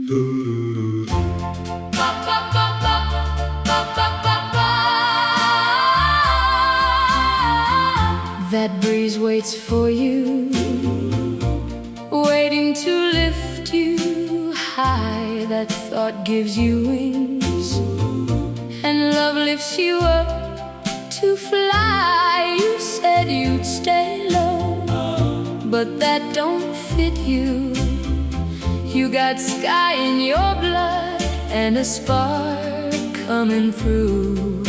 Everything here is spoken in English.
That breeze waits for you, waiting to lift you high. That thought gives you wings, and love lifts you up to fly. You said you'd stay low, but that don't fit you. You got sky in your blood and a spark coming through.